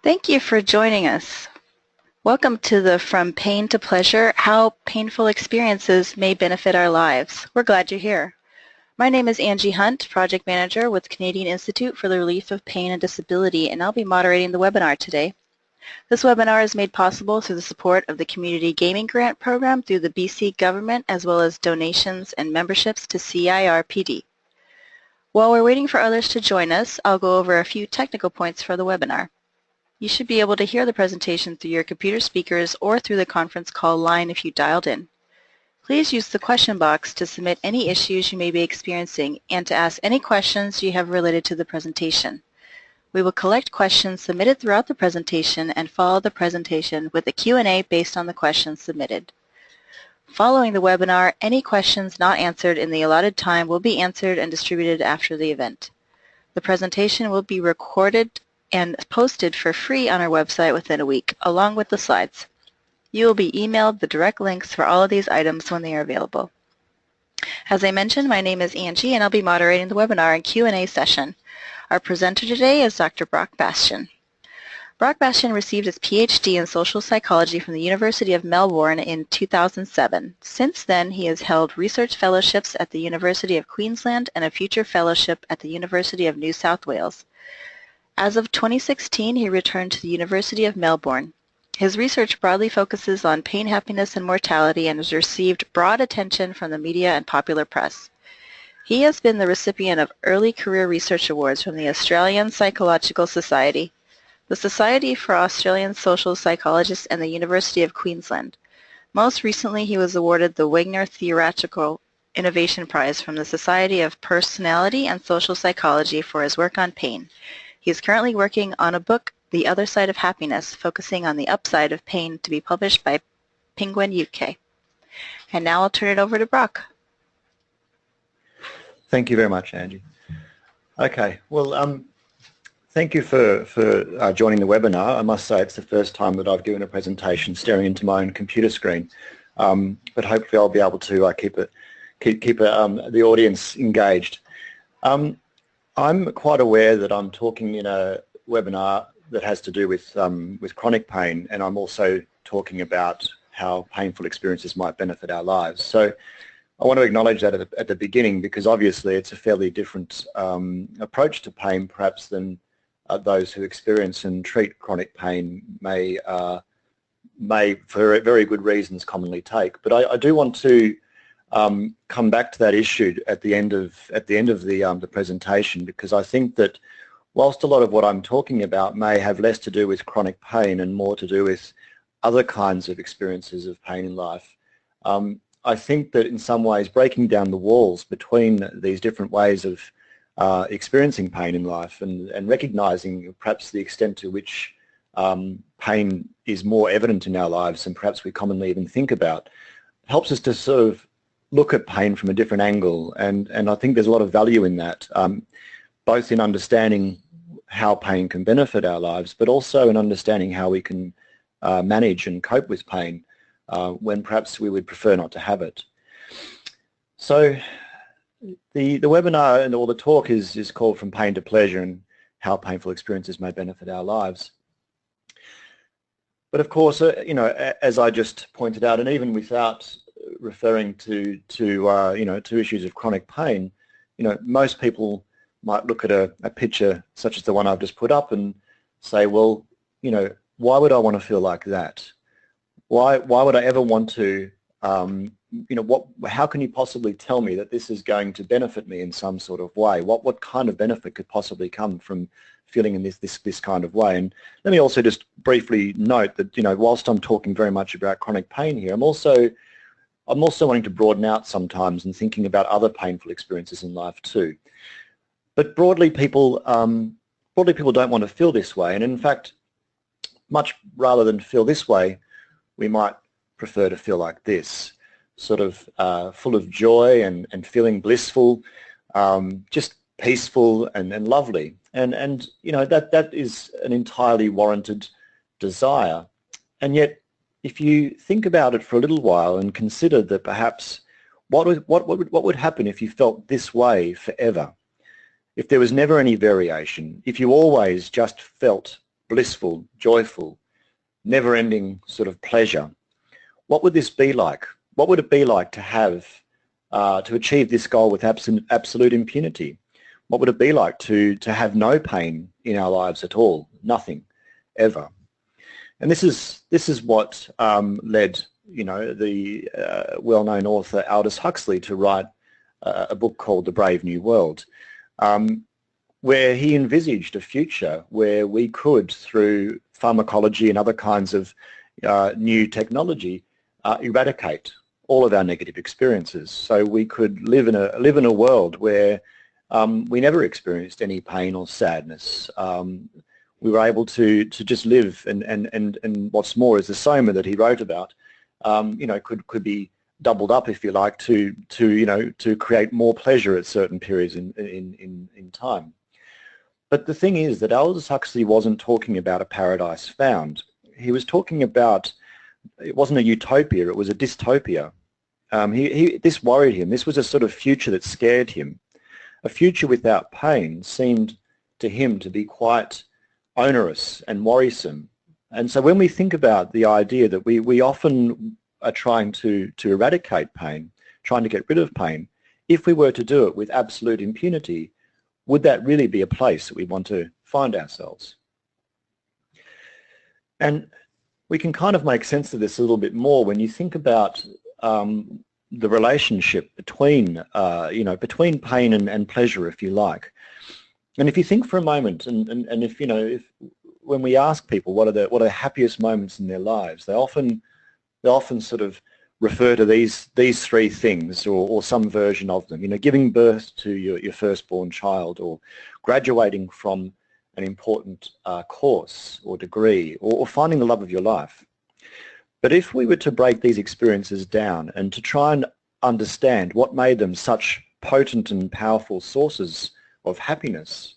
Thank you for joining us. Welcome to the From Pain to Pleasure, How Painful Experiences May Benefit Our Lives. We're glad you're here. My name is Angie Hunt, Project Manager with Canadian Institute for the Relief of Pain and Disability, and I'll be moderating the webinar today. This webinar is made possible through the support of the Community Gaming Grant Program through the BC government, as well as donations and memberships to CIRPD. While we're waiting for others to join us, I'll go over a few technical points for the webinar. You should be able to hear the presentation through your computer speakers or through the conference call line if you dialed in. Please use the question box to submit any issues you may be experiencing and to ask any questions you have related to the presentation. We will collect questions submitted throughout the presentation and follow the presentation with a Q&A based on the questions submitted. Following the webinar, any questions not answered in the allotted time will be answered and distributed after the event. The presentation will be recorded and posted for free on our website within a week, along with the slides. You will be emailed the direct links for all of these items when they are available. As I mentioned, my name is Angie, and I'll be moderating the webinar and Q&A session. Our presenter today is Dr. Brock Bastian. Brock Bastian received his PhD in social psychology from the University of Melbourne in 2007. Since then, he has held research fellowships at the University of Queensland and a future fellowship at the University of New South Wales. As of 2016, he returned to the University of Melbourne. His research broadly focuses on pain, happiness, and mortality and has received broad attention from the media and popular press. He has been the recipient of early career research awards from the Australian Psychological Society, the Society for Australian Social Psychologists, and the University of Queensland. Most recently, he was awarded the Wagner Theoretical Innovation Prize from the Society of Personality and Social Psychology for his work on pain. He is currently working on a book, The Other Side of Happiness, focusing on the upside of pain, to be published by Penguin UK. And now I'll turn it over to Brock. Thank you very much, Angie. Okay, well, thank you for joining the webinar. I must say it's the first time that I've given a presentation staring into my own computer screen, but hopefully I'll be able to keep the audience engaged. I'm quite aware that I'm talking in a webinar that has to do with chronic pain, and I'm also talking about how painful experiences might benefit our lives. So I want to acknowledge that at the beginning, because obviously it's a fairly different approach to pain perhaps than those who experience and treat chronic pain may for very good reasons commonly take. But I do want to come back to that issue at the end of the presentation, because I think that whilst a lot of what I'm talking about may have less to do with chronic pain and more to do with other kinds of experiences of pain in life, I think that in some ways breaking down the walls between these different ways of experiencing pain in life and recognizing perhaps the extent to which pain is more evident in our lives than perhaps we commonly even think about helps us to sort of look at pain from a different angle, and I think there's a lot of value in that, both in understanding how pain can benefit our lives, but also in understanding how we can manage and cope with pain when perhaps we would prefer not to have it. So the webinar and all the talk is called From Pain to Pleasure, and how painful experiences may benefit our lives. But of course, you know, as I just pointed out, and even without referring to issues of chronic pain, you know, most people might look at a picture such as the one I've just put up and say, well, you know, why would I want to feel like that? Why would I ever want to, you know, how can you possibly tell me that this is going to benefit me in some sort of way? What kind of benefit could possibly come from feeling in this kind of way? And let me also just briefly note that, you know, whilst I'm talking very much about chronic pain here, I'm also wanting to broaden out sometimes and thinking about other painful experiences in life too. But broadly, people don't want to feel this way, and in fact, much rather than feel this way, we might prefer to feel like this, sort of full of joy and feeling blissful, just peaceful and lovely. And you know, that is an entirely warranted desire. And yet, if you think about it for a little while and consider that perhaps what would happen if you felt this way forever? If there was never any variation, if you always just felt blissful, joyful, never-ending sort of pleasure. What would this be like? What would it be like to have, to achieve this goal with absolute impunity? What would it be like to have no pain in our lives at all? Nothing, ever. And this is what led, the well-known author Aldous Huxley to write a book called The Brave New World, where he envisaged a future where we could, through pharmacology and other kinds of new technology, eradicate all of our negative experiences. So we could live in a world where we never experienced any pain or sadness. We were able to just live, and what's more is the soma that he wrote about, could be doubled up, if you like, to create more pleasure at certain periods in time. But the thing is that Aldous Huxley wasn't talking about a paradise found. He was talking about, it wasn't a utopia, it was a dystopia. This worried him. This was a sort of future that scared him. A future without pain seemed to him to be quite onerous and worrisome. And so when we think about the idea that we often are trying to eradicate pain, trying to get rid of pain, if we were to do it with absolute impunity, would that really be a place that we want to find ourselves? And we can kind of make sense of this a little bit more when you think about the relationship between, between pain and pleasure, if you like. And if you think for a moment, and if when we ask people what are the happiest moments in their lives, they often sort of refer to these three things, or some version of them. Giving birth to your firstborn child, or graduating from an important course or degree, or finding the love of your life. But if we were to break these experiences down and to try and understand what made them such potent and powerful sources of happiness,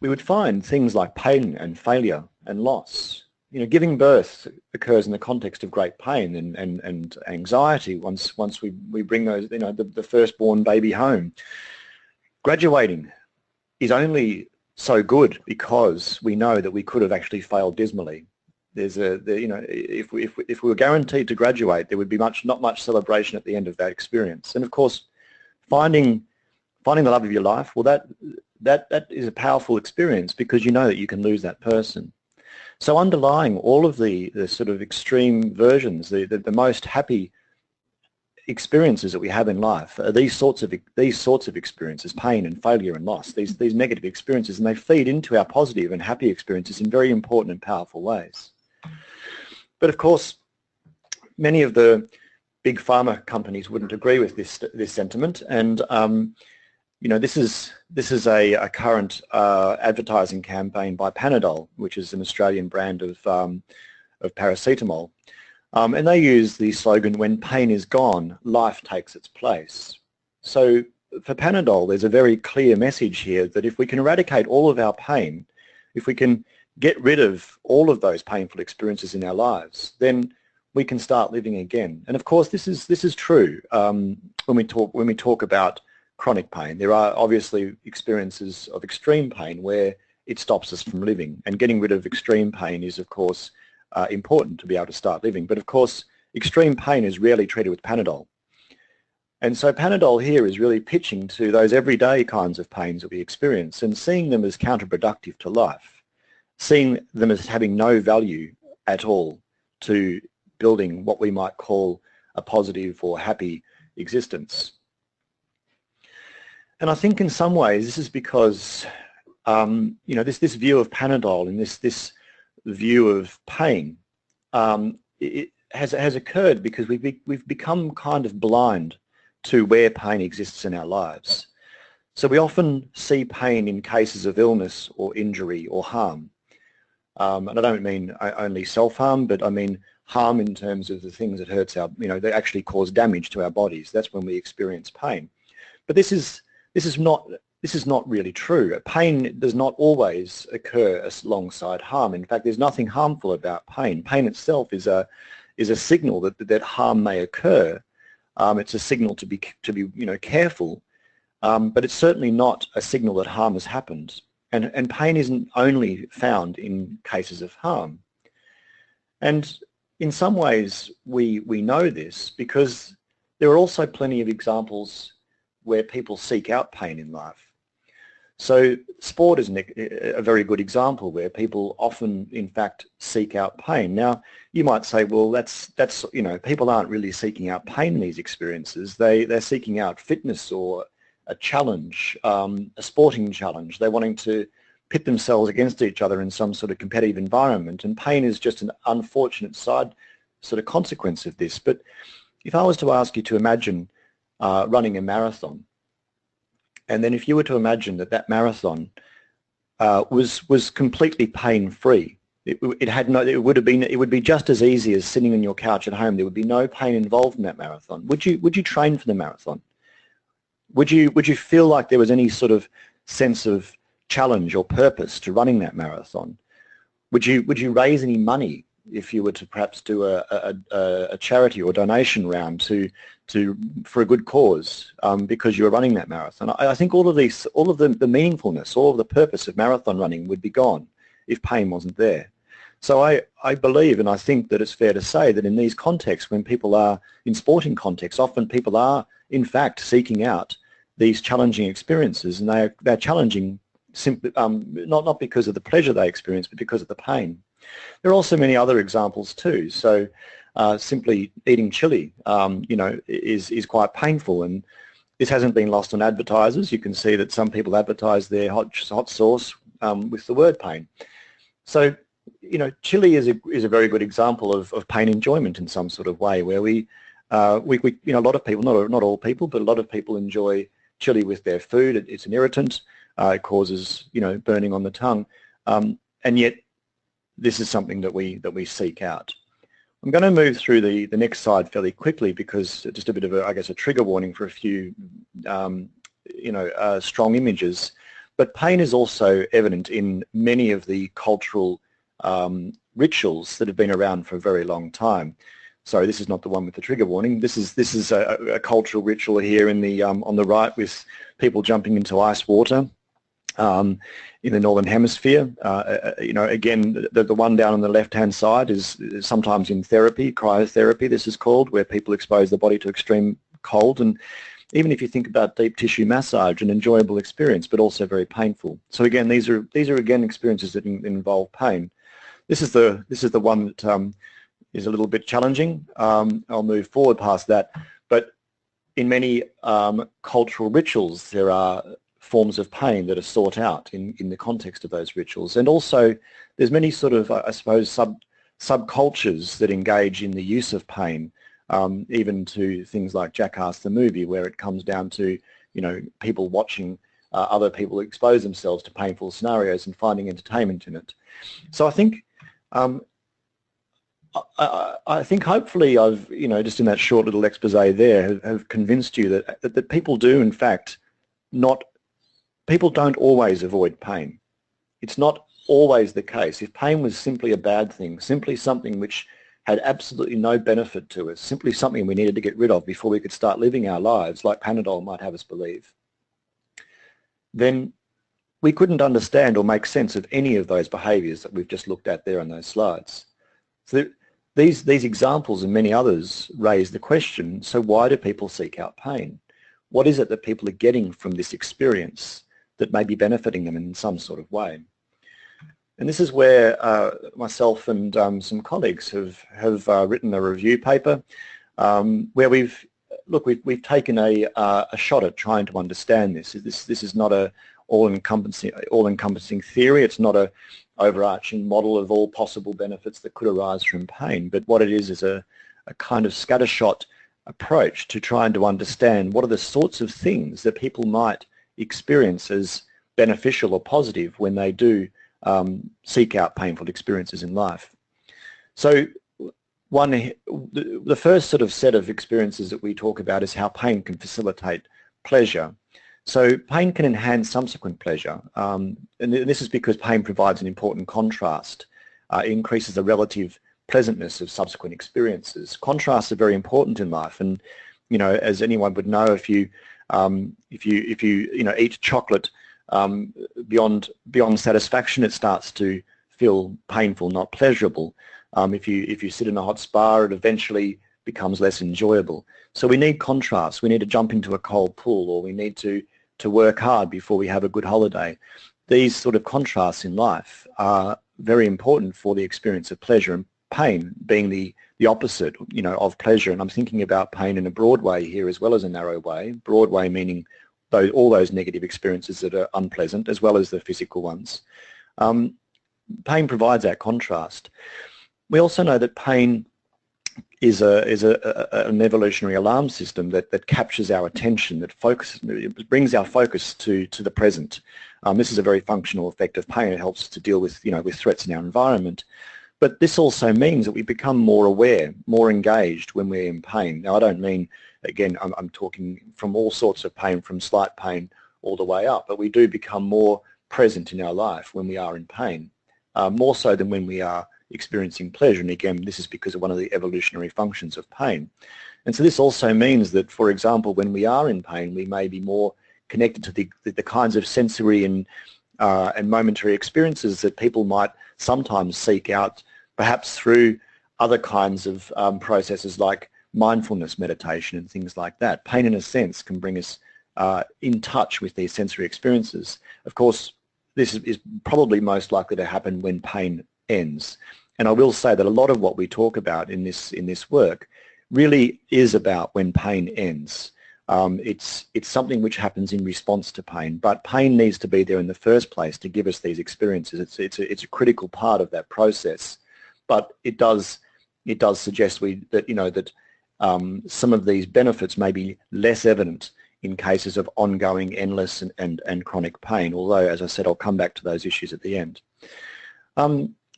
we would find things like pain and failure and loss. Giving birth occurs in the context of great pain and anxiety once we bring those, the firstborn baby home. Graduating is only so good because we know that we could have actually failed dismally. If we were guaranteed to graduate, there would be not much celebration at the end of that experience. And of course, finding the love of your life, well, that is a powerful experience because you know that you can lose that person. So underlying all of the sort of extreme versions, the most happy experiences that we have in life are these sorts of experiences, pain and failure and loss, these negative experiences, and they feed into our positive and happy experiences in very important and powerful ways. But of course, many of the big pharma companies wouldn't agree with this sentiment, and this is a current advertising campaign by Panadol, which is an Australian brand of paracetamol, and they use the slogan, "When pain is gone, life takes its place." So for Panadol, there's a very clear message here that if we can eradicate all of our pain, if we can get rid of all of those painful experiences in our lives, then we can start living again. And of course, this is true when we talk about chronic pain. There are obviously experiences of extreme pain where it stops us from living, and getting rid of extreme pain is, of course, important to be able to start living. But of course, extreme pain is rarely treated with Panadol. And so Panadol here is really pitching to those everyday kinds of pains that we experience and seeing them as counterproductive to life, seeing them as having no value at all to building what we might call a positive or happy existence. And I think in some ways this is because this view of Panadol and this view of pain it has occurred because we've become kind of blind to where pain exists in our lives. So we often see pain in cases of illness or injury or harm. And I don't mean only self-harm, but I mean harm in terms of the things that hurts they actually cause damage to our bodies. That's when we experience pain. But this is not really true. Pain does not always occur alongside harm. In fact, there's nothing harmful about pain. Pain itself is a signal that harm may occur. It's a signal to be careful, but it's certainly not a signal that harm has happened. And pain isn't only found in cases of harm. And in some ways we know this because there are also plenty of examples where people seek out pain in life. So sport is a very good example where people often, in fact, seek out pain. Now, you might say, well, that's you know, people aren't really seeking out pain in these experiences. They're seeking out fitness or a challenge, a sporting challenge. They're wanting to pit themselves against each other in some sort of competitive environment, and pain is just an unfortunate side sort of consequence of this. But if I was to ask you to imagine running a marathon, and then if you were to imagine that that marathon was completely pain-free, it would be just as easy as sitting on your couch at home. There would be no pain involved in that marathon. Would you train for the marathon? Would you feel like there was any sort of sense of challenge or purpose to running that marathon? Would you raise any money if you were to perhaps do a charity or donation round for a good cause because you were running that marathon? I think all of the meaningfulness, all of the purpose of marathon running would be gone if pain wasn't there. So I believe, and I think that it's fair to say that in these contexts, when people are in sporting contexts, often people are in fact seeking out these challenging experiences, and they're challenging simply not because of the pleasure they experience, but because of the pain. There are also many other examples too. So simply eating chili, you know, is quite painful, and this hasn't been lost on advertisers. You can see that some people advertise their hot sauce with the word pain. So, you know, chili is a very good example of pain enjoyment in some sort of way, where we you know, a lot of people, not all people, but a lot of people enjoy chili with their food. It's an irritant. It causes, you know, burning on the tongue, and yet this is something that we seek out. I'm going to move through the next slide fairly quickly because just a bit of a, I guess, a trigger warning for a few, you know, strong images. But pain is also evident in many of the cultural rituals that have been around for a very long time. Sorry, this is not the one with the trigger warning. This is a cultural ritual here in the on the right with people jumping into ice water. In the Northern Hemisphere, you know, again, the one down on the left-hand side is sometimes in therapy, cryotherapy this is called, where people expose the body to extreme cold. And even if you think about deep tissue massage, an enjoyable experience, but also very painful. So again, these are again experiences that involve pain. This is the one that is a little bit challenging. I'll move forward past that. But in many cultural rituals, there are forms of pain that are sought out in the context of those rituals. And also there's many sort of, I suppose, subcultures that engage in the use of pain, even to things like Jackass the movie, where it comes down to, you know, people watching other people expose themselves to painful scenarios and finding entertainment in it. So I think I think hopefully I've, you know, just in that short little expose there have convinced you that people do in fact people don't always avoid pain. It's not always the case. If pain was simply a bad thing, simply something which had absolutely no benefit to us, simply something we needed to get rid of before we could start living our lives, like Panadol might have us believe, then we couldn't understand or make sense of any of those behaviours that we've just looked at there on those slides. So these examples and many others raise the question, so why do people seek out pain? What is it that people are getting from this experience that may be benefiting them in some sort of way? And this is where myself and some colleagues have written a review paper where we've taken a shot at trying to understand this. This is not a all-encompassing theory. It's not a overarching model of all possible benefits that could arise from pain. But what it is a kind of scattershot approach to trying to understand what are the sorts of things that people might experience as beneficial or positive when they do seek out painful experiences in life. So the first sort of set of experiences that we talk about is how pain can facilitate pleasure. So pain can enhance subsequent pleasure, and this is because pain provides an important contrast. It increases the relative pleasantness of subsequent experiences. Contrasts are very important in life, and you know, as anyone would know, if you eat chocolate beyond satisfaction, it starts to feel painful, not pleasurable. If you sit in a hot spa, it eventually becomes less enjoyable. So we need contrast. We need to jump into a cold pool, or we need to work hard before we have a good holiday. These sort of contrasts in life are very important for the experience of pleasure, and pain being the opposite, of pleasure. And I'm thinking about pain in a broad way here as well as a narrow way. Broad way meaning all those negative experiences that are unpleasant, as well as the physical ones. Pain provides that contrast. We also know that pain is an evolutionary alarm system that captures our attention, that brings our focus to the present. This is a very functional effect of pain. It helps us to deal with with threats in our environment. But this also means that we become more aware, more engaged when we're in pain. Now, I don't mean, again, I'm talking from all sorts of pain, from slight pain all the way up, but we do become more present in our life when we are in pain, more so than when we are experiencing pleasure. And again, this is because of one of the evolutionary functions of pain. And so this also means that, for example, when we are in pain, we may be more connected to the kinds of sensory and momentary experiences that people might sometimes seek out, perhaps through other kinds of processes like mindfulness meditation and things like that. Pain, in a sense, can bring us in touch with these sensory experiences. Of course, this is probably most likely to happen when pain ends. And I will say that a lot of what we talk about in this work really is about when pain ends. It's something which happens in response to pain, but pain needs to be there in the first place to give us these experiences. It's a critical part of that process, but it does suggest that some of these benefits may be less evident in cases of ongoing, endless, and chronic pain. Although, as I said, I'll come back to those issues at the end.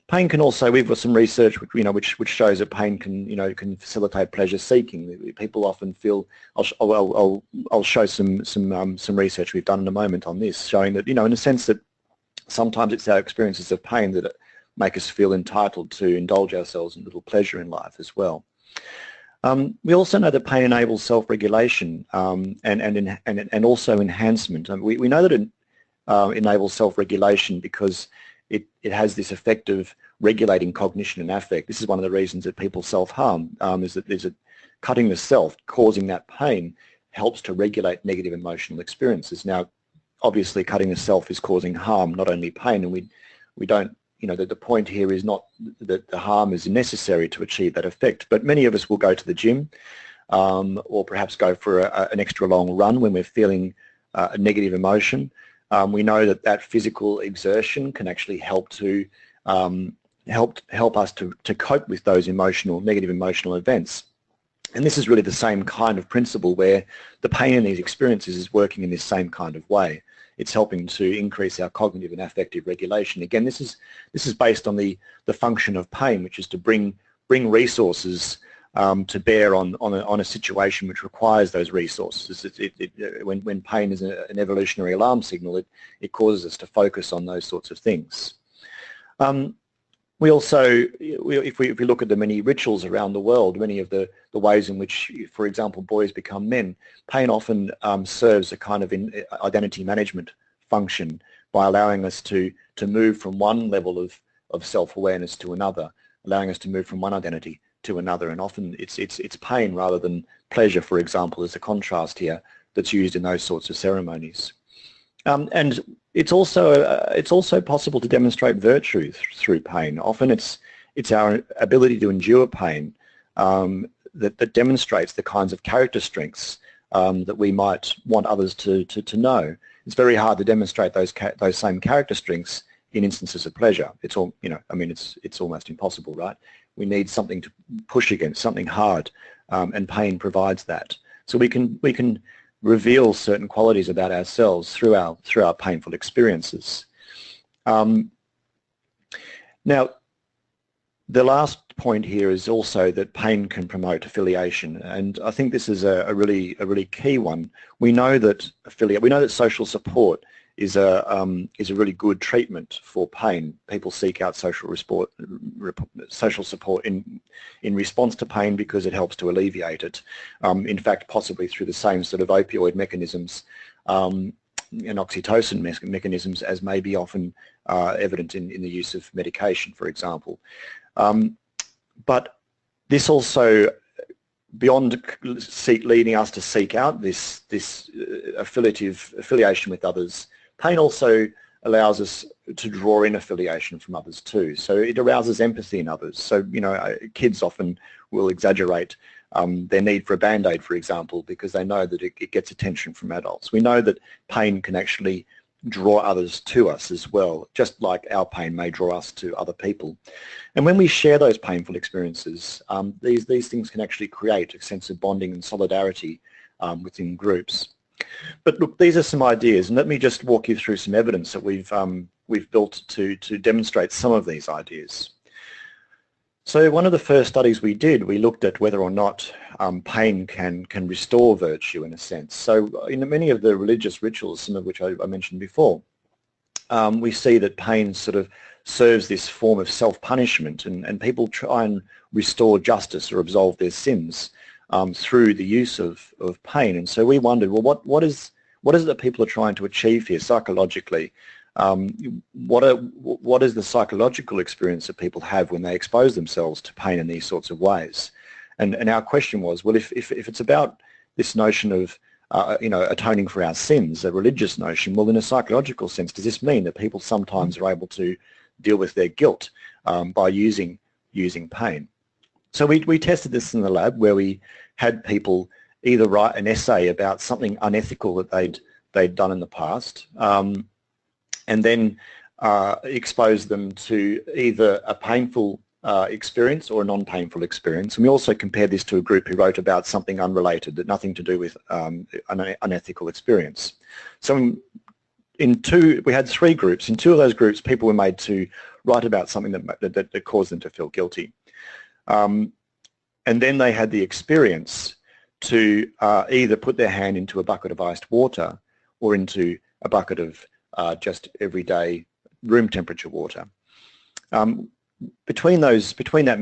Pain can also, we've got some research which shows that pain can facilitate pleasure seeking. People often feel, I'll show some research we've done in a moment on this, showing that in a sense that sometimes it's our experiences of pain that make us feel entitled to indulge ourselves in a little pleasure in life as well. We also know that pain enables self-regulation and also enhancement. We know that it enables self-regulation because it has this effect of regulating cognition and affect. This is one of the reasons that people self-harm, is that cutting the self, causing that pain, helps to regulate negative emotional experiences. Now, obviously, cutting the self is causing harm, not only pain, and we don't, the point here is not that the harm is necessary to achieve that effect, but many of us will go to the gym or perhaps go for an extra long run when we're feeling a negative emotion. We know that physical exertion can actually help to help us to cope with those negative emotional events. And this is really the same kind of principle where the pain in these experiences is working in this same kind of way. It's helping to increase our cognitive and affective regulation. Again, this is based on the function of pain, which is to bring resources to bear on a situation which requires those resources. When pain is an evolutionary alarm signal, it causes us to focus on those sorts of things. We also, if we look at the many rituals around the world, many of the ways in which, for example, boys become men, pain often serves a kind of identity management function by allowing us to move from one level of self-awareness to another, allowing us to move from one identity to another. And often it's pain rather than pleasure, for example, as a contrast here, that's used in those sorts of ceremonies. And it's also possible to demonstrate virtue through pain. Often it's our ability to endure pain that demonstrates the kinds of character strengths that we might want others to know. It's very hard to demonstrate those same character strengths in instances of pleasure. It's almost impossible, right? We need something to push against, something hard, and pain provides that. So we can reveal certain qualities about ourselves through our painful experiences. Now, the last point here is also that pain can promote affiliation, and I think this is a really key one. We know that social support is a really good treatment for pain. People seek out social support in response to pain because it helps to alleviate it. In fact, possibly through the same sort of opioid mechanisms. and oxytocin mechanisms as may be often evident in the use of medication, for example. But this also, beyond leading us to seek out this affiliation with others, pain also allows us to draw in affiliation from others too. So it arouses empathy in others. So, you know, kids often will exaggerate their need for a Band-Aid, for example, because they know that it gets attention from adults. We know that pain can actually draw others to us as well, just like our pain may draw us to other people. And when we share those painful experiences, these things can actually create a sense of bonding and solidarity within groups. But look, these are some ideas, and let me just walk you through some evidence that we've built to demonstrate some of these ideas. So one of the first studies we did, we looked at whether or not pain can restore virtue in a sense. So in many of the religious rituals, some of which I mentioned before, we see that pain sort of serves this form of self-punishment, and people try and restore justice or absolve their sins through the use of pain. And so we wondered, well, what is it that people are trying to achieve here psychologically? What is the psychological experience that people have when they expose themselves to pain in these sorts of ways? And our question was, well, if it's about this notion of you know, atoning for our sins, a religious notion, well, in a psychological sense, does this mean that people sometimes are able to deal with their guilt by using pain? So we tested this in the lab, where we had people either write an essay about something unethical that they'd done in the past, and then expose them to either a painful experience or a non-painful experience. And we also compared this to a group who wrote about something unrelated, that nothing to do with an unethical experience. So we had 3 groups. In 2 of those groups, people were made to write about something that caused them to feel guilty. And then they had the experience to either put their hand into a bucket of iced water or into a bucket of just everyday room temperature water. Between that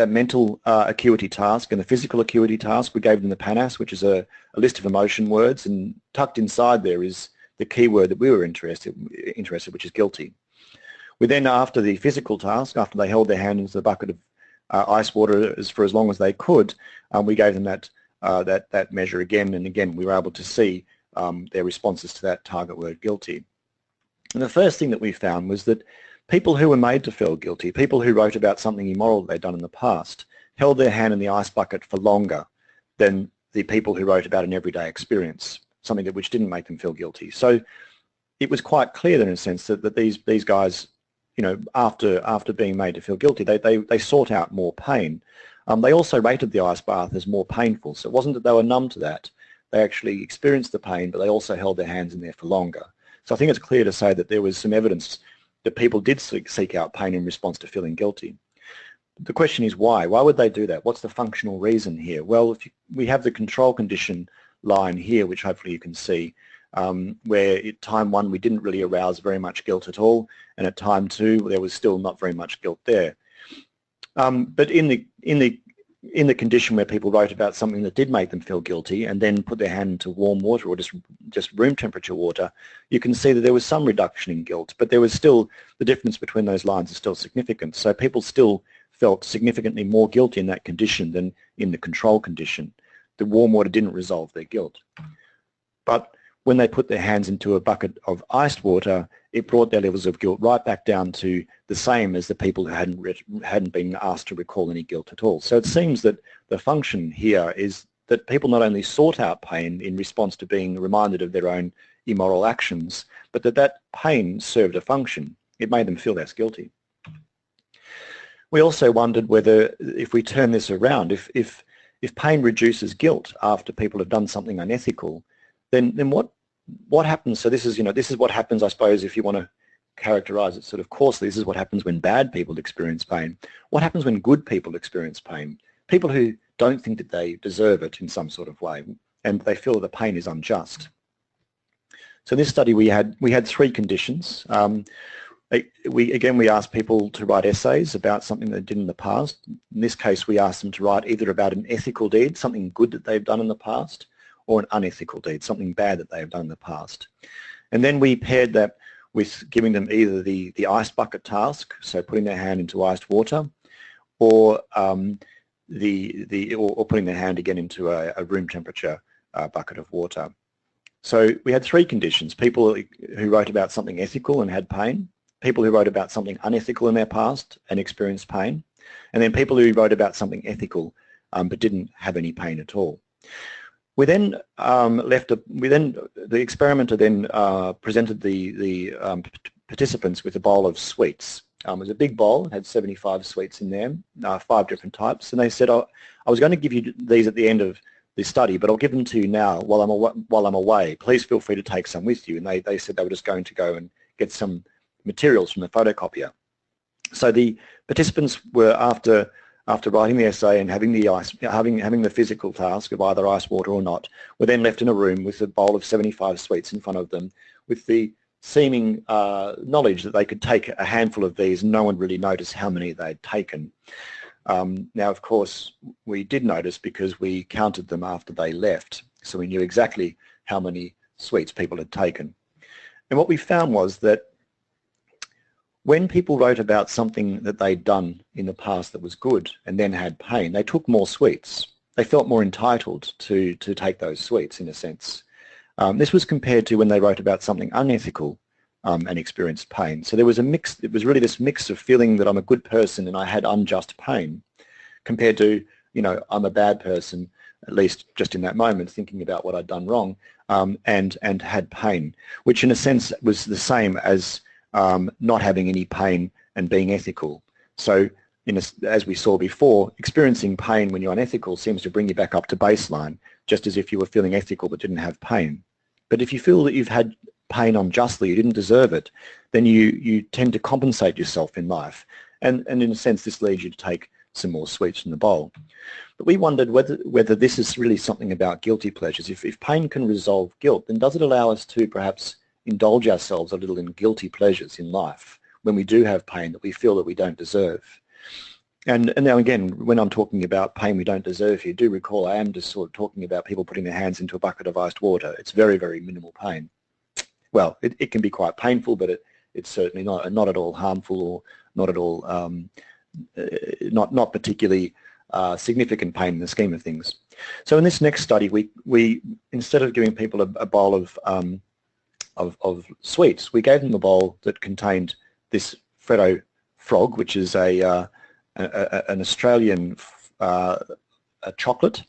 mental acuity task and the physical acuity task, we gave them the PANAS, which is a list of emotion words, and tucked inside there is the key word that we were interested, which is guilty. We then, after the physical task, after they held their hand into the bucket of ice water for as long as they could, we gave them that measure again and again. We were able to see their responses to that target word, guilty. And the first thing that we found was that people who were made to feel guilty, people who wrote about something immoral that they'd done in the past, held their hand in the ice bucket for longer than the people who wrote about an everyday experience, something which didn't make them feel guilty. So it was quite clear then, in a sense, that these guys, you know, after being made to feel guilty, they sought out more pain. They also rated the ice bath as more painful. So it wasn't that they were numb to that. They actually experienced the pain, but they also held their hands in there for longer. So I think it's clear to say that there was some evidence that people did seek out pain in response to feeling guilty. The question is why? Why would they do that? What's the functional reason here? Well, we have the control condition line here, which hopefully you can see, where at time 1 we didn't really arouse very much guilt at all, and at time 2 there was still not very much guilt there. But in the condition where people wrote about something that did make them feel guilty and then put their hand into warm water or just room temperature water, you can see that there was some reduction in guilt, but there was still, the difference between those lines is still significant. So people still felt significantly more guilty in that condition than in the control condition. The warm water didn't resolve their guilt. But when they put their hands into a bucket of iced water, it brought their levels of guilt right back down to the same as the people who hadn't been asked to recall any guilt at all. So it seems that the function here is that people not only sought out pain in response to being reminded of their own immoral actions, but that pain served a function. It made them feel less guilty. We also wondered whether, if we turn this around, if pain reduces guilt after people have done something unethical, then what happens? So this is what happens, I suppose, if you want to characterize it sort of coarsely. This is what happens when bad people experience pain. What happens when good people experience pain? People who don't think that they deserve it in some sort of way, and they feel that pain is unjust. So in this study we had 3 conditions. We asked people to write essays about something they did in the past. In this case, we asked them to write either about an ethical deed, something good that they've done in the past, or an unethical deed, something bad that they have done in the past. And then we paired that with giving them either the ice bucket task, so putting their hand into iced water, or or putting their hand again into a room temperature bucket of water. So we had three conditions: people who wrote about something ethical and had pain, people who wrote about something unethical in their past and experienced pain, and then people who wrote about something ethical but didn't have any pain at all. We then the experimenter then presented the participants with a bowl of sweets. It was a big bowl, it had 75 sweets in there, 5 different types, and they said, oh, I was going to give you these at the end of the study, but I'll give them to you now while I'm away. Please feel free to take some with you. And they said they were just going to go and get some materials from the photocopier. So the participants were, after writing the essay and having the physical task of either ice water or not, were then left in a room with a bowl of 75 sweets in front of them, with the seeming knowledge that they could take a handful of these and no one really noticed how many they'd taken. Now, of course, we did notice because we counted them after they left, so we knew exactly how many sweets people had taken. And what we found was that when people wrote about something that they'd done in the past that was good and then had pain, they took more sweets. They felt more entitled to take those sweets, in a sense. This was compared to when they wrote about something unethical and experienced pain. So there was a mix. It was really this mix of feeling that I'm a good person and I had unjust pain, compared to, you know, I'm a bad person, at least just in that moment, thinking about what I'd done wrong, and had pain, which in a sense was the same as not having any pain and being ethical. So as we saw before, experiencing pain when you're unethical seems to bring you back up to baseline, just as if you were feeling ethical but didn't have pain. But if you feel that you've had pain unjustly, you didn't deserve it, then you tend to compensate yourself in life. And in a sense, this leads you to take some more sweets from the bowl. But we wondered whether this is really something about guilty pleasures. If pain can resolve guilt, then does it allow us to perhaps indulge ourselves a little in guilty pleasures in life when we do have pain that we feel that we don't deserve? And now again, when I'm talking about pain we don't deserve here, do recall I am just sort of talking about people putting their hands into a bucket of iced water. It's very, very minimal pain. Well, it can be quite painful, but it's certainly not at all harmful, or not at all not particularly significant pain in the scheme of things. So in this next study, we instead of giving people a bowl of sweets, we gave them a bowl that contained this Freddo frog, which is an Australian chocolate,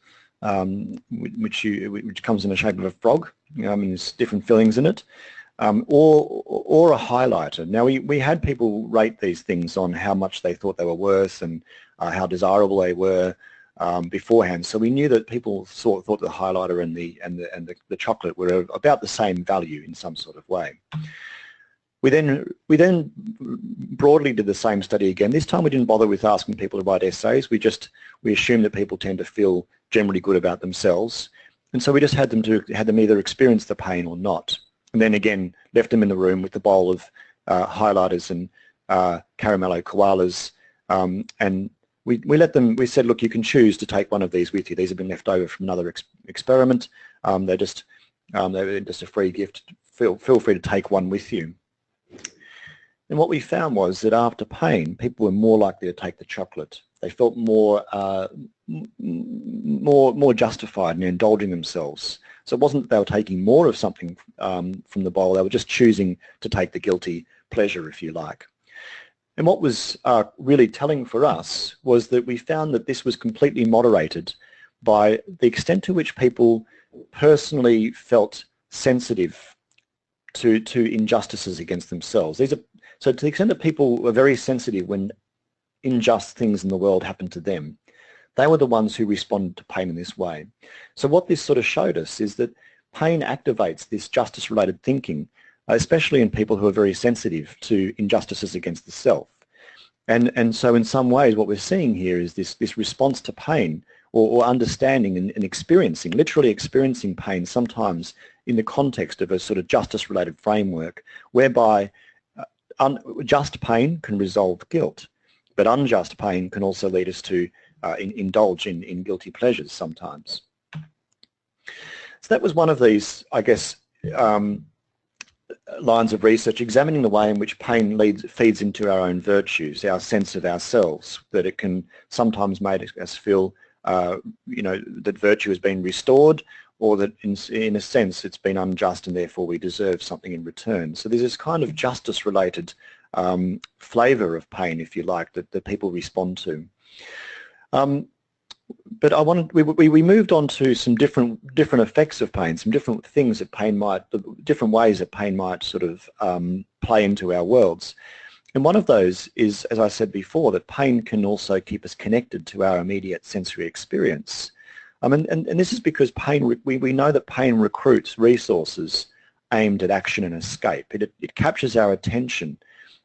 which comes in the shape of a frog. There's different fillings in it, or a highlighter. Now we had people rate these things on how much they thought they were worth and how desirable they were beforehand. So we knew that people thought the highlighter and the chocolate were about the same value in some sort of way. We then broadly did the same study again. This time we didn't bother with asking people to write essays. We assumed that people tend to feel generally good about themselves, and so we just had them either experience the pain or not. And then again left them in the room with the bowl of highlighters and caramello koalas, and we said, look, you can choose to take one of these with you. These have been left over from another experiment. They're just a free gift. Feel free to take one with you. And what we found was that after pain, people were more likely to take the chocolate. They felt more justified in indulging themselves. So it wasn't that they were taking more of something from the bowl. They were just choosing to take the guilty pleasure, if you like. And what was really telling for us was that we found that this was completely moderated by the extent to which people personally felt sensitive to injustices against themselves. So to the extent that people were very sensitive when unjust things in the world happened to them, they were the ones who responded to pain in this way. So what this sort of showed us is that pain activates this justice-related thinking, especially in people who are very sensitive to injustices against the self. And so in some ways what we're seeing here is this response to pain, or understanding and experiencing, literally experiencing pain sometimes in the context of a sort of justice-related framework, whereby just pain can resolve guilt, but unjust pain can also lead us to indulge in guilty pleasures sometimes. So that was one of these, I guess, lines of research examining the way in which pain feeds into our own virtues, our sense of ourselves, that it can sometimes make us feel, that virtue has been restored, or that in a sense it's been unjust and therefore we deserve something in return. So there's this kind of justice-related flavour of pain, if you like, that people respond to. But we moved on to some different effects of pain, some different things that pain might, different ways that pain might sort of play into our worlds. And one of those is, as I said before, that pain can also keep us connected to our immediate sensory experience. And this is because pain, we know that pain recruits resources aimed at action and escape. It captures our attention,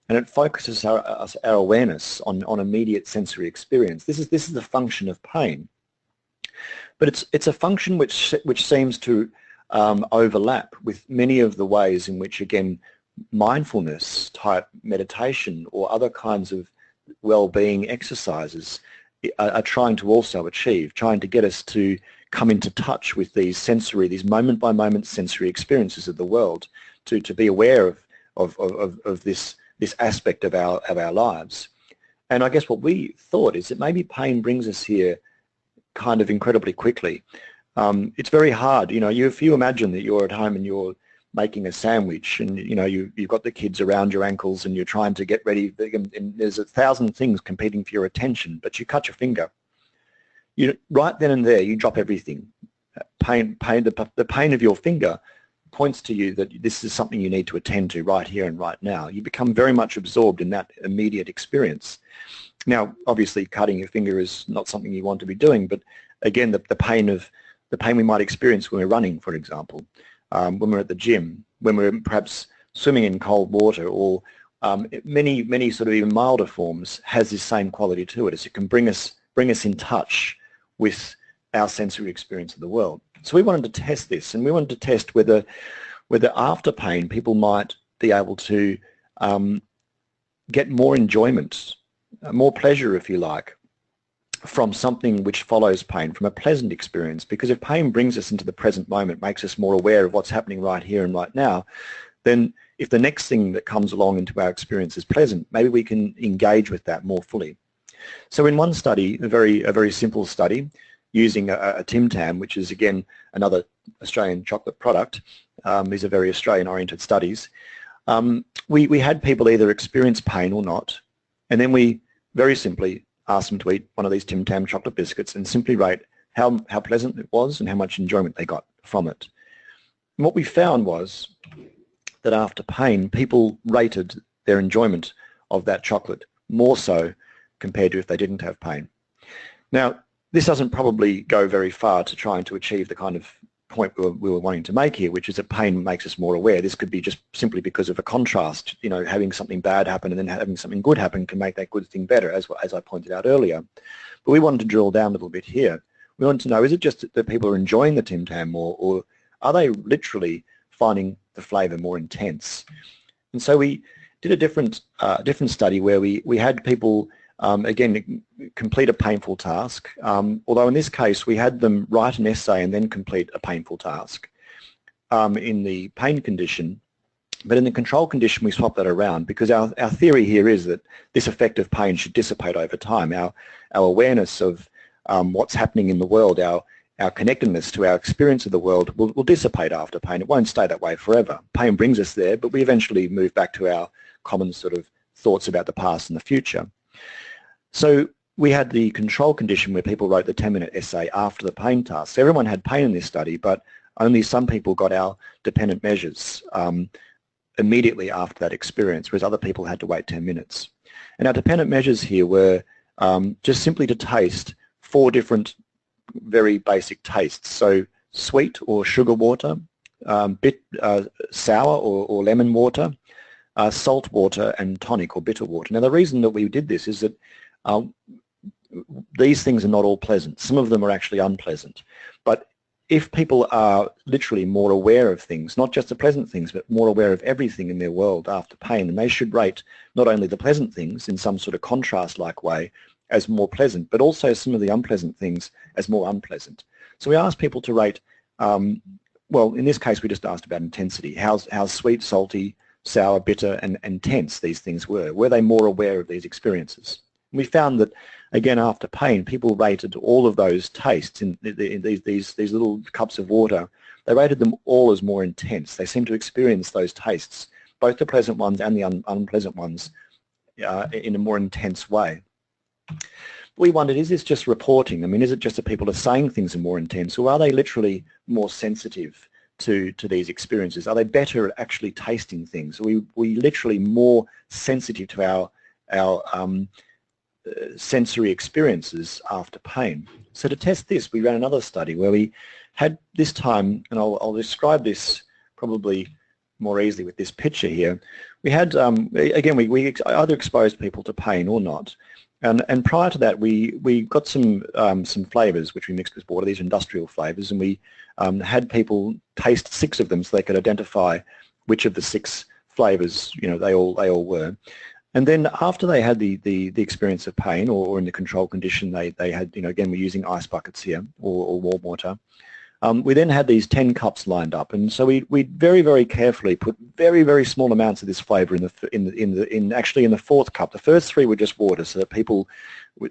and it focuses our awareness on immediate sensory experience. This is the function of pain. But it's a function which seems to overlap with many of the ways in which, again, mindfulness type meditation or other kinds of well-being exercises are trying to also achieve, trying to get us to come into touch with these moment-by-moment sensory experiences of the world, to be aware of this aspect of our lives. And I guess what we thought is that maybe pain brings us here kind of incredibly quickly. It's very hard, if you imagine that you're at home and you're making a sandwich, and you've got the kids around your ankles and you're trying to get ready, and there's 1,000 things competing for your attention, but you cut your finger. Right then and there you drop everything. The pain of your finger points to you that this is something you need to attend to right here and right now. You become very much absorbed in that immediate experience. Now, obviously, cutting your finger is not something you want to be doing, but again, the pain we might experience when we're running, for example, when we're at the gym, when we're perhaps swimming in cold water, or many sort of even milder forms, has this same quality to it, as it can bring us in touch with our sensory experience of the world. So we wanted to test this, and we wanted to test whether after pain people might be able to get more enjoyment, more pleasure, if you like, from something which follows pain, from a pleasant experience. Because if pain brings us into the present moment, makes us more aware of what's happening right here and right now, then if the next thing that comes along into our experience is pleasant, maybe we can engage with that more fully. So in one study, a very simple study, using a Tim Tam, which is again another Australian chocolate product, these are very Australian-oriented studies, we had people either experience pain or not, and then we very simply asked them to eat one of these Tim Tam chocolate biscuits and simply rate how pleasant it was and how much enjoyment they got from it. And what we found was that after pain, people rated their enjoyment of that chocolate more so compared to if they didn't have pain. Now, this doesn't probably go very far to trying to achieve the kind of point we were wanting to make here, which is that pain makes us more aware. This could be just simply because of a contrast. Having something bad happen and then having something good happen can make that good thing better, as I pointed out earlier. But we wanted to drill down a little bit here. We wanted to know, is it just that people are enjoying the Tim Tam more, or are they literally finding the flavour more intense? And so we did a different study where we had people again complete a painful task, although in this case we had them write an essay and then complete a painful task in the pain condition. But in the control condition we swap that around, because our theory here is that this effect of pain should dissipate over time. Our awareness of what's happening in the world, our connectedness to our experience of the world will dissipate after pain. It won't stay that way forever. Pain brings us there, but we eventually move back to our common sort of thoughts about the past and the future. So we had the control condition where people wrote the 10-minute essay after the pain task. So everyone had pain in this study, but only some people got our dependent measures immediately after that experience, whereas other people had to wait 10 minutes. And our dependent measures here were just simply to taste 4 different very basic tastes. So sweet or sugar water, sour or lemon water, salt water, and tonic or bitter water. Now the reason that we did this is that these things are not all pleasant. Some of them are actually unpleasant. But if people are literally more aware of things, not just the pleasant things, but more aware of everything in their world after pain, then they should rate not only the pleasant things in some sort of contrast-like way as more pleasant, but also some of the unpleasant things as more unpleasant. So we asked people to rate well, in this case we just asked about intensity, how sweet, salty, sour, bitter and tense these things were. Were they more aware of these experiences? And we found that, again, after pain, people rated all of those tastes in these little cups of water, they rated them all as more intense. They seemed to experience those tastes, both the pleasant ones and the unpleasant ones, in a more intense way. We wondered, is this just reporting? I mean, is it just that people are saying things are more intense, or are they literally more sensitive to these experiences? Are they better at actually tasting things? Are we literally more sensitive to our sensory experiences after pain? So to test this, we ran another study where we had this time, and I'll describe this probably more easily with this picture here. We had, again, we either exposed people to pain or not. And prior to that, we got some flavours which we mixed with water. These are industrial flavours, and we had people taste 6 of them so they could identify which of the 6 flavours, you know, they all were. And then after they had the experience of pain, or in the control condition, they had, you know, again, we're using ice buckets here or warm water. We then had these 10 cups lined up, and so we very, very carefully put very, very small amounts of this flavour actually in the 4th cup. The first 3 were just water, so that people,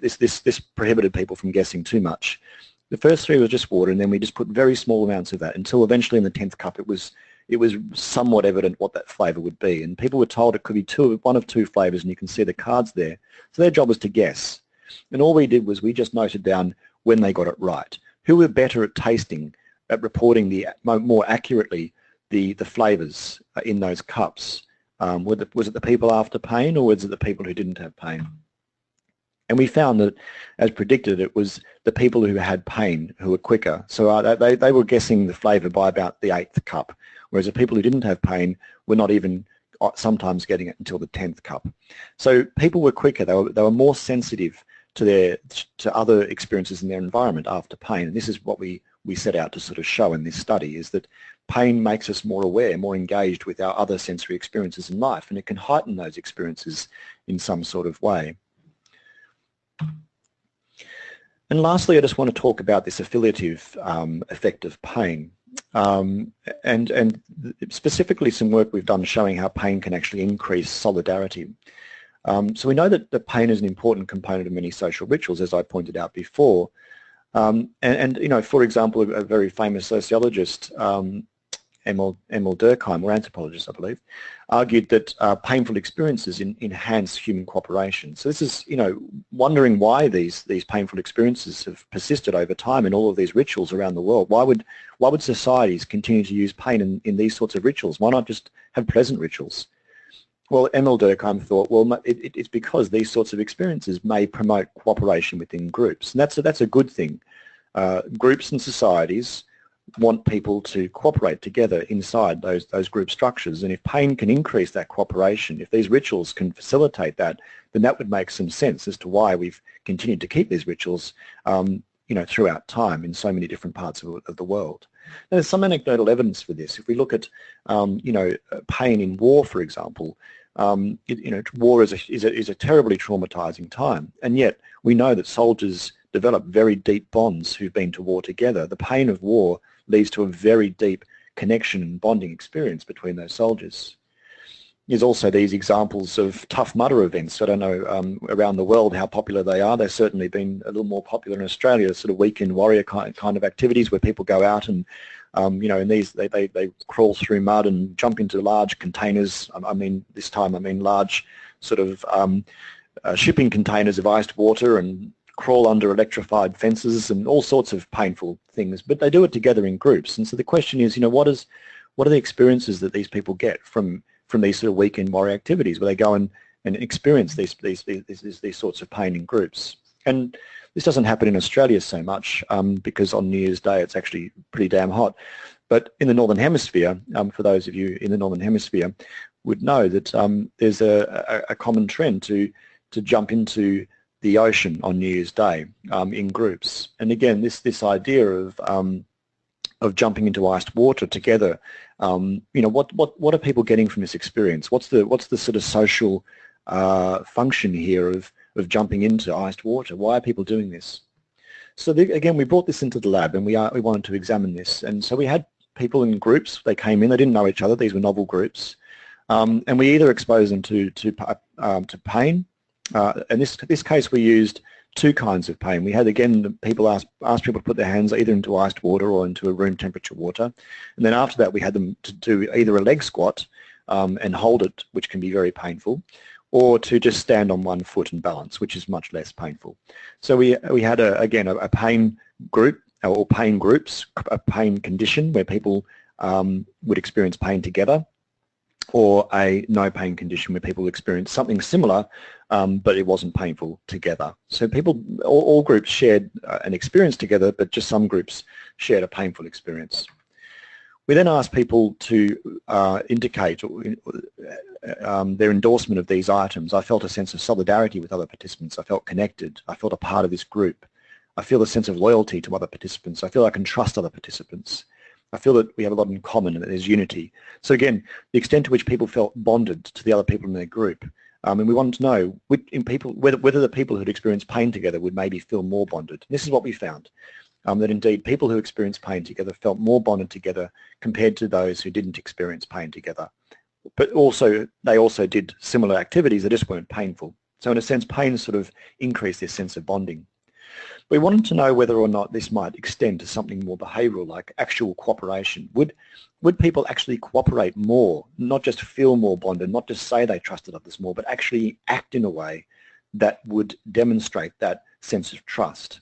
this prohibited people from guessing too much. The first 3 was just water, and then we just put very small amounts of that until eventually in the 10th cup it was somewhat evident what that flavour would be, and people were told it could be one of 2 flavours, and you can see the cards there. So their job was to guess, and all we did was we just noted down when they got it right. Who were better at tasting, at reporting more accurately the flavours in those cups? Was it the people after pain, or was it the people who didn't have pain? And we found that, as predicted, it was the people who had pain who were quicker. So they were guessing the flavour by about the 8th cup, whereas the people who didn't have pain were not even sometimes getting it until the 10th cup. So people were quicker. They were more sensitive to other experiences in their environment after pain. And this is what we set out to sort of show in this study, is that pain makes us more aware, more engaged with our other sensory experiences in life, and it can heighten those experiences in some sort of way. And lastly, I just want to talk about this affiliative effect of pain, and specifically some work we've done showing how pain can actually increase solidarity. So we know that the pain is an important component of many social rituals, as I pointed out before. And you know, for example, a very famous sociologist, Emil Durkheim, or anthropologist, I believe, argued that painful experiences enhance human cooperation. So this is, you know, wondering why these painful experiences have persisted over time in all of these rituals around the world. Why would societies continue to use pain in these sorts of rituals? Why not just have pleasant rituals? Well, Emil Durkheim thought, well, it's because these sorts of experiences may promote cooperation within groups, and that's a good thing. Groups and societies want people to cooperate together inside those group structures, and if pain can increase that cooperation, if these rituals can facilitate that, then that would make some sense as to why we've continued to keep these rituals, you know, throughout time in so many different parts of the world. Now, there's some anecdotal evidence for this. If we look at, you know, pain in war, for example, you know, war is a terribly traumatizing time, and yet we know that soldiers develop very deep bonds who've been to war together. The pain of war leads to a very deep connection and bonding experience between those soldiers. There's also these examples of Tough Mudder events. I don't know around the world how popular they are. They've certainly been a little more popular in Australia, sort of weekend warrior kind of activities where people go out and you know, in these they crawl through mud and jump into large containers. I mean, this time I mean large sort of shipping containers of iced water, and crawl under electrified fences and all sorts of painful things. But they do it together in groups. And so the question is, you know, what are the experiences that these people get from these sort of weekend warrior activities where they go and experience these sorts of pain in groups? And this doesn't happen in Australia so much because on New Year's Day it's actually pretty damn hot. But in the Northern Hemisphere, for those of you in the Northern Hemisphere, would know that there's a common trend to jump into the ocean on New Year's Day in groups. And again, this idea of jumping into iced water together, you know, what are people getting from this experience? What's the sort of social function here of jumping into iced water? Why are people doing this? So again, we brought this into the lab, and we wanted to examine this. And so we had people in groups. They came in, they didn't know each other, these were novel groups, and we either exposed them to pain. In this case we used two kinds of pain. We had, again, people asked people to put their hands either into iced water or into a room temperature water, and then after that we had them to do either a leg squat and hold it, which can be very painful, or to just stand on one foot and balance, which is much less painful. So we had, again, a pain group, or pain groups, a pain condition where people would experience pain together, or a no pain condition where people experience something similar but it wasn't painful together. So people, all groups shared an experience together, but just some groups shared a painful experience. We then asked people to indicate their endorsement of these items. I felt a sense of solidarity with other participants. I felt connected. I felt a part of this group. I feel a sense of loyalty to other participants. I feel I can trust other participants. I feel that we have a lot in common and that there's unity. So again, the extent to which people felt bonded to the other people in their group. And we wanted to know whether the people who had experienced pain together would maybe feel more bonded. And this is what we found, that indeed people who experienced pain together felt more bonded together compared to those who didn't experience pain together. But also, they also did similar activities that just weren't painful. So in a sense, pain sort of increased this sense of bonding. We wanted to know whether or not this might extend to something more behavioural, like actual cooperation. Would people actually cooperate more, not just feel more bonded, not just say they trusted others more, but actually act in a way that would demonstrate that sense of trust?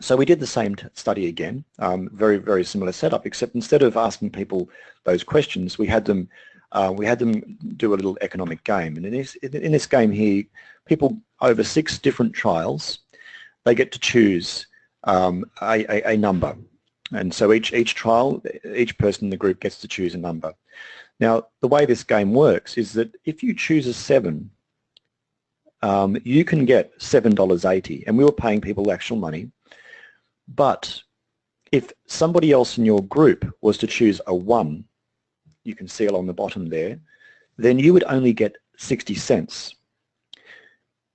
So we did the same study again, very, very similar setup, except instead of asking people those questions, we had them do a little economic game. And in this game here, people over 6 different trials, they get to choose a number. And so each trial, each person in the group gets to choose a number. Now, the way this game works is that if you choose a 7, you can get $7.80, and we were paying people actual money. But if somebody else in your group was to choose a 1, you can see along the bottom there, then you would only get 60 cents.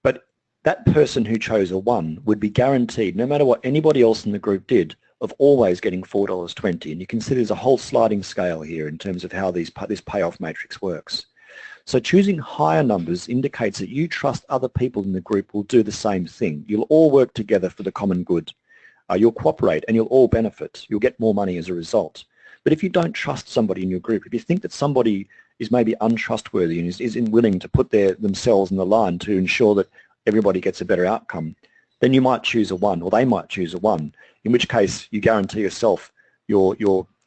But that person who chose a 1 would be guaranteed, no matter what anybody else in the group did, of always getting $4.20. And you can see there's a whole sliding scale here in terms of how this payoff matrix works. So choosing higher numbers indicates that you trust other people in the group will do the same thing. You'll all work together for the common good. You'll cooperate and you'll all benefit. You'll get more money as a result. But if you don't trust somebody in your group, if you think that somebody is maybe untrustworthy and isn't willing to put themselves in the line to ensure that everybody gets a better outcome, then you might choose a 1, or they might choose a 1, in which case you guarantee yourself your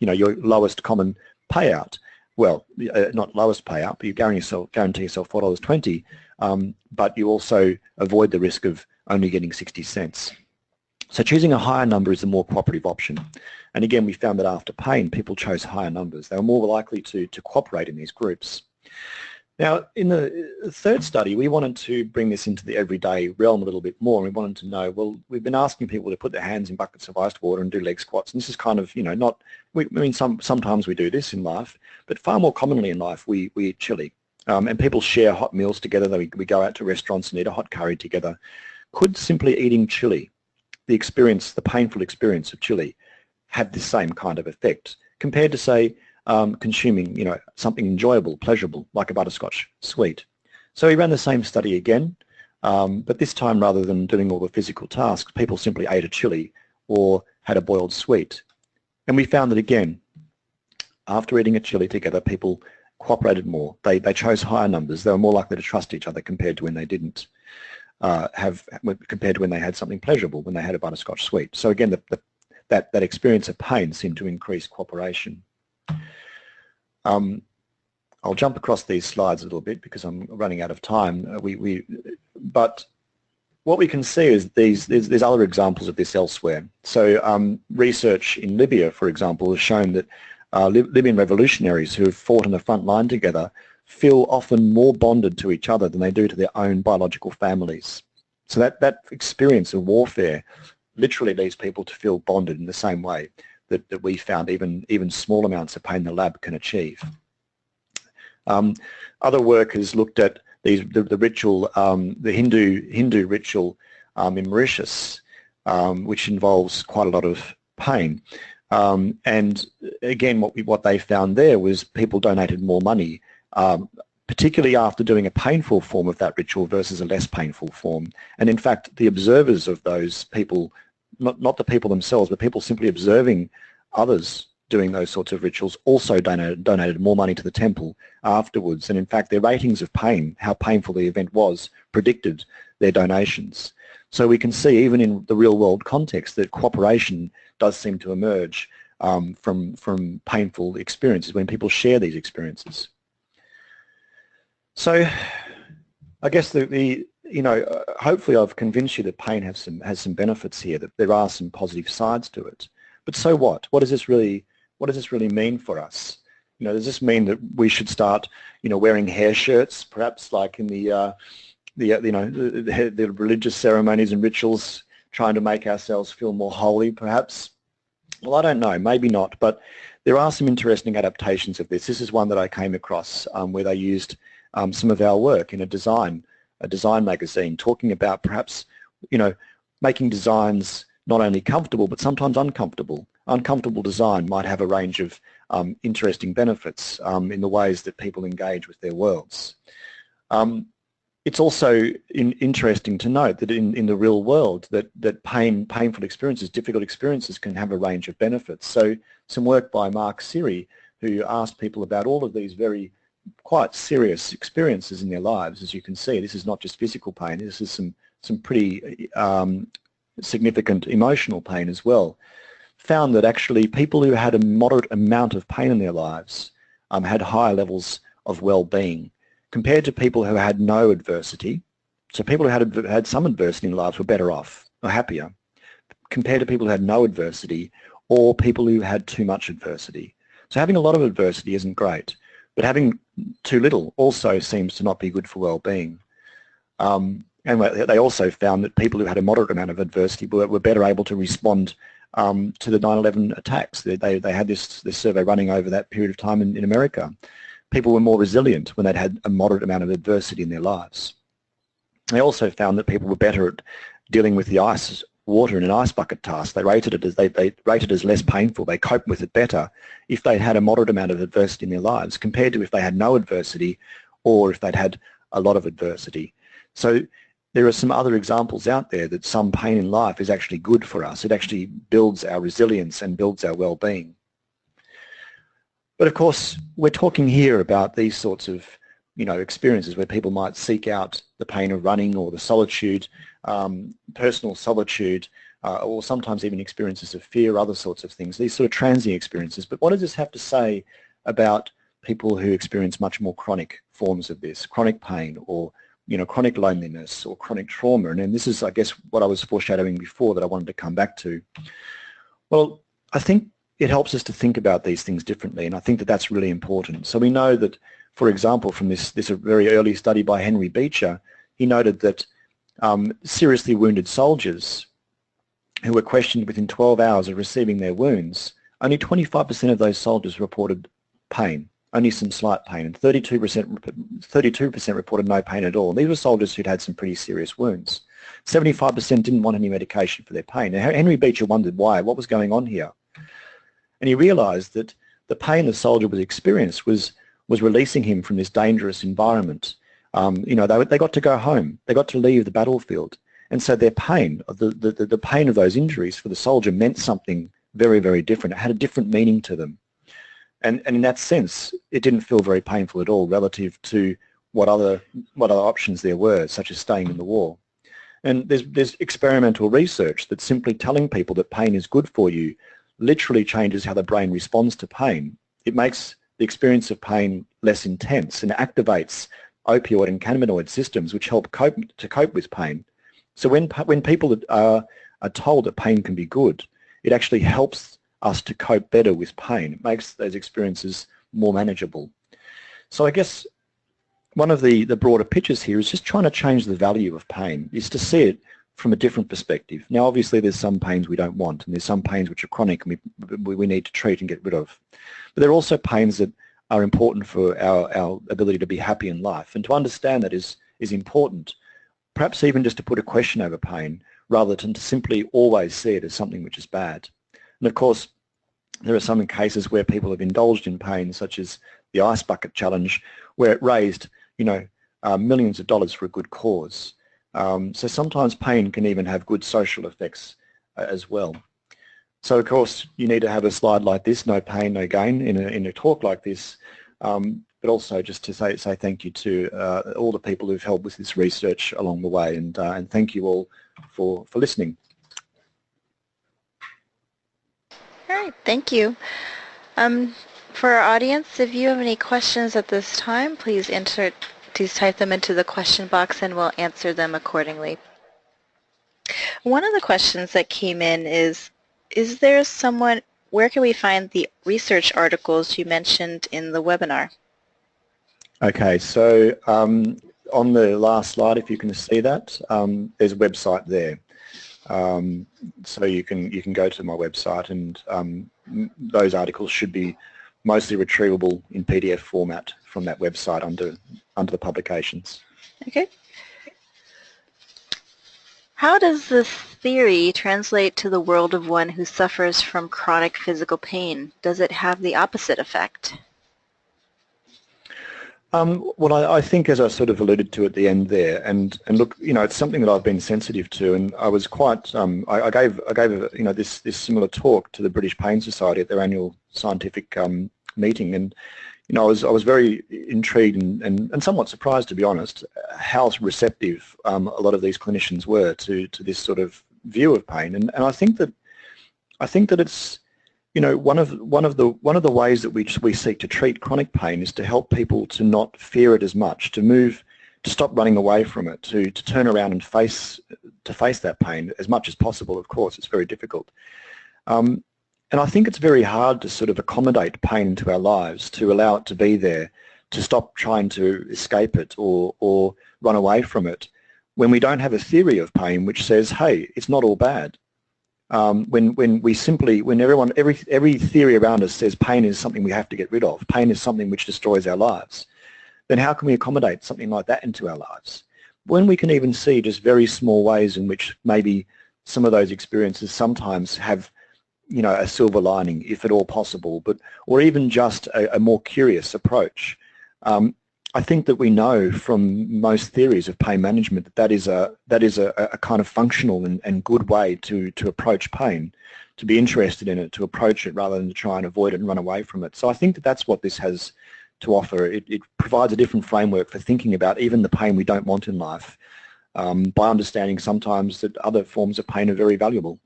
lowest common payout. Well, not lowest payout, but you guarantee yourself $4.20, but you also avoid the risk of only getting 60 cents. So choosing a higher number is the more cooperative option. And again, we found that after pain, people chose higher numbers. They were more likely to cooperate in these groups. Now, in the third study, we wanted to bring this into the everyday realm a little bit more. We wanted to know, well, we've been asking people to put their hands in buckets of iced water and do leg squats. And this is kind of, sometimes we do this in life, but far more commonly in life, we eat chili. And people share hot meals together. We go out to restaurants and eat a hot curry together. Could simply eating chili, the painful experience of chili, have the same kind of effect compared to, say, consuming, something enjoyable, pleasurable, like a butterscotch sweet? So we ran the same study again, but this time, rather than doing all the physical tasks, people simply ate a chili or had a boiled sweet. And we found that, again, after eating a chili together, people cooperated more. They chose higher numbers. They were more likely to trust each other compared to when they didn't. Compared to when they had something pleasurable, when they had a butterscotch sweet. So again, that experience of pain seemed to increase cooperation. I'll jump across these slides a little bit because I'm running out of time. But what we can see is there's other examples of this elsewhere. So research in Libya, for example, has shown that Libyan revolutionaries who have fought on the front line together feel often more bonded to each other than they do to their own biological families. So that experience of warfare literally leads people to feel bonded in the same way that we found even small amounts of pain in the lab can achieve. Other work has looked at the ritual, the Hindu ritual in Mauritius, which involves quite a lot of pain. And again, what they found there was people donated more money, particularly after doing a painful form of that ritual versus a less painful form. And in fact, the observers of those people, not the people themselves, but people simply observing others doing those sorts of rituals, also donated more money to the temple afterwards. And in fact, their ratings of pain, how painful the event was, predicted their donations. So we can see, even in the real world context, that cooperation does seem to emerge from painful experiences when people share these experiences. So I guess hopefully I've convinced you that pain has some benefits here, that there are some positive sides to it. But so what? What does this really mean for us? Does this mean that we should start, wearing hair shirts, perhaps like in the religious ceremonies and rituals, trying to make ourselves feel more holy, perhaps? Well, I don't know, maybe not, but there are some interesting adaptations of this. This is one that I came across where they used some of our work in a design magazine, talking about perhaps, making designs not only comfortable but sometimes uncomfortable. Uncomfortable design might have a range of interesting benefits in the ways that people engage with their worlds. It's also interesting to note that in the real world that painful experiences, difficult experiences can have a range of benefits. So some work by Mark Siri, who asked people about all of these quite serious experiences in their lives. As you can see, this is not just physical pain, this is some pretty significant emotional pain as well. Found that actually people who had a moderate amount of pain in their lives had higher levels of well-being compared to people who had no adversity. So people who had some adversity in lives were better off or happier compared to people who had no adversity or people who had too much adversity. So having a lot of adversity isn't great, but having too little also seems to not be good for well-being. And they also found that people who had a moderate amount of adversity were better able to respond to the 9/11 attacks. They had this survey running over that period of time in America. People were more resilient when they'd had a moderate amount of adversity in their lives. They also found that people were better at dealing with the water in an ice bucket task. They rated it as less painful. They coped with it better if they'd had a moderate amount of adversity in their lives compared to if they had no adversity or if they'd had a lot of adversity. So there are some other examples out there that some pain in life is actually good for us. It actually builds our resilience and builds our well-being. But of course, we're talking here about these sorts of experiences where people might seek out the pain of running or the solitude, personal solitude, or sometimes even experiences of fear, other sorts of things, these sort of transient experiences. But what does this have to say about people who experience much more chronic forms of this, chronic pain or chronic loneliness or chronic trauma? And then this is, I guess, what I was foreshadowing before that I wanted to come back to. Well, I think it helps us to think about these things differently, and I think that that's really important. So we know that, for example, from this very early study by Henry Beecher, he noted that seriously wounded soldiers who were questioned within 12 hours of receiving their wounds, only 25% of those soldiers reported pain, only some slight pain, and 32% reported no pain at all. And these were soldiers who'd had some pretty serious wounds. 75% didn't want any medication for their pain. Now, Henry Beecher wondered why, what was going on here? And he realised that the pain the soldier was experiencing was releasing him from this dangerous environment. They got to go home. They got to leave the battlefield. And so their pain, the pain of those injuries for the soldier meant something very, very different. It had a different meaning to them. And in that sense, it didn't feel very painful at all relative to what other options there were, such as staying in the war. And there's experimental research that simply telling people that pain is good for you literally changes how the brain responds to pain. It makes the experience of pain less intense and activates opioid and cannabinoid systems which help cope with pain. So when people are told that pain can be good, it actually helps us to cope better with pain. It makes those experiences more manageable. So I guess one of the broader pictures here is just trying to change the value of pain, is to see it from a different perspective. Now, obviously, there's some pains we don't want, and there's some pains which are chronic and we need to treat and get rid of. But there are also pains that are important for our ability to be happy in life. And to understand that is important, perhaps even just to put a question over pain rather than to simply always see it as something which is bad. And of course, There are some cases where people have indulged in pain, such as the ice bucket challenge, where it raised, millions of dollars for a good cause. So sometimes pain can even have good social effects as well. So of course you need to have a slide like this, no pain, no gain, in a talk like this, but also just to say thank you to all the people who've helped with this research along the way, and thank you all for listening. All right, thank you. For our audience, if you have any questions at this time, please type them into the question box and we'll answer them accordingly. One of the questions that came in is there someone, where can we find the research articles you mentioned in the webinar? Okay, so on the last slide, if you can see that, there's a website there. So you can go to my website, and those articles should be mostly retrievable in PDF format from that website under the publications. Okay. How does this theory translate to the world of one who suffers from chronic physical pain? Does it have the opposite effect? Well, I think, as I sort of alluded to at the end there, and look, it's something that I've been sensitive to, and I was quite, I gave this similar talk to the British Pain Society at their annual scientific meeting, and I was very intrigued and somewhat surprised, to be honest, how receptive a lot of these clinicians were to this sort of view of pain, and I think that it's one of the ways that we seek to treat chronic pain is to help people to not fear it as much, to stop running away from it, to turn around and face that pain as much as possible. Of course, it's very difficult. And I think it's very hard to sort of accommodate pain into our lives, to allow it to be there, to stop trying to escape it or run away from it, when we don't have a theory of pain which says, hey, it's not all bad. When every theory around us says pain is something we have to get rid of, pain is something which destroys our lives, then how can we accommodate something like that into our lives? When we can even see just very small ways in which maybe some of those experiences sometimes have a silver lining, if at all possible, or even just a more curious approach. I think that we know from most theories of pain management that is a kind of functional and good way to approach pain, to be interested in it, to approach it rather than to try and avoid it and run away from it. So I think that that's what this has to offer. It provides a different framework for thinking about even the pain we don't want in life, by understanding sometimes that other forms of pain are very valuable.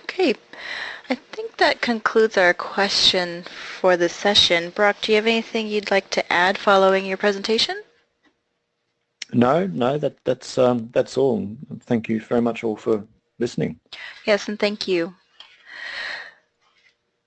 Okay, I think that concludes our question for this session. Brock, do you have anything you'd like to add following your presentation? No, that's all. Thank you very much all for listening. Yes, and thank you.